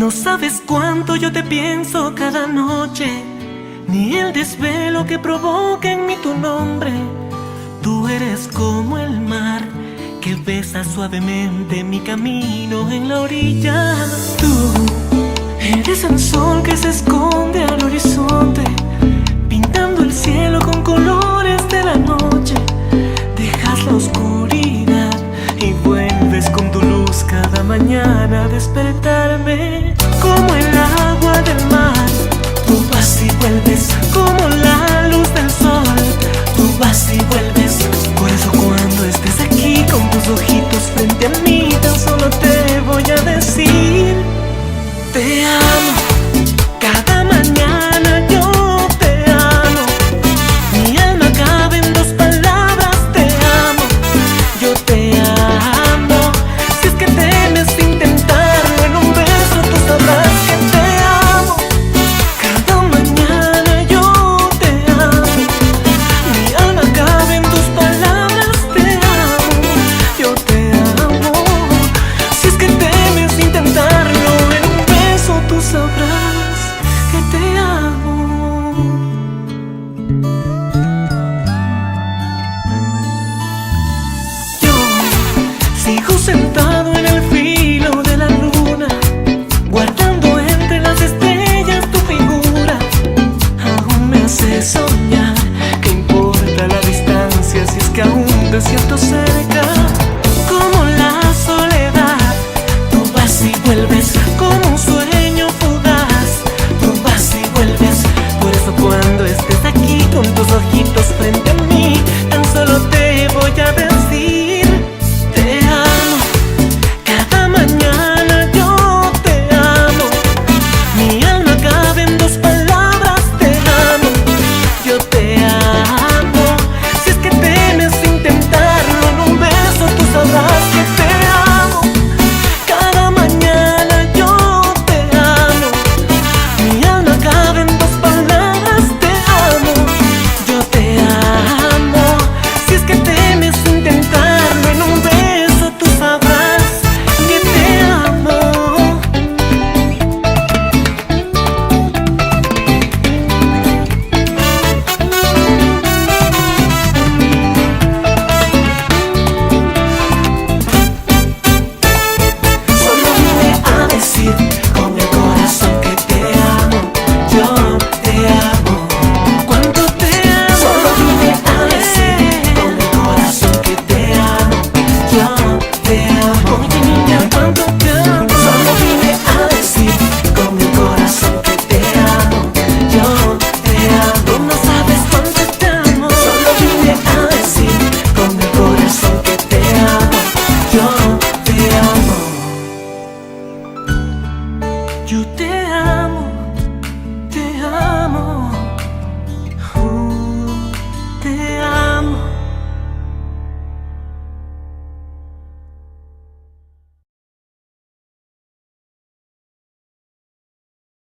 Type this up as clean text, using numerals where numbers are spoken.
No sabes cuánto yo te pienso cada noche, ni el desvelo que provoca en mí tu nombre. Tú eres como el mar que besa suavemente mi camino en la orilla. Tú eres el sol que se esconde al horizonte, pintando el cielo con colores de la noche. Dejas la oscuridad y vuelves con tu luz cada mañana a despertarme. Como el agua del mar, tú vas y vuelves, como la luz del sol, tú vas y vuelves. Por eso cuando estés aquí con tus ojitos frente a mí, tan solo te voy a decir: te amo. Cada mañana yo te amo. Mi alma cabe en dos palabras: te amo. Yo te amo. Si es que temes intentarlo, en un beso tú sabrás que te amo. Cada mañana yo te amo. Mi alma cabe en tus palabras: te amo. Yo te amo. Si es que temes intentarlo, en un beso tú sabrás que te amo. Yo sigo sentado en el filo de la luna, guardando entre las estrellas tu figura. Aún me hace soñar, ¿qué importa la distancia si es que aún te siento cerca?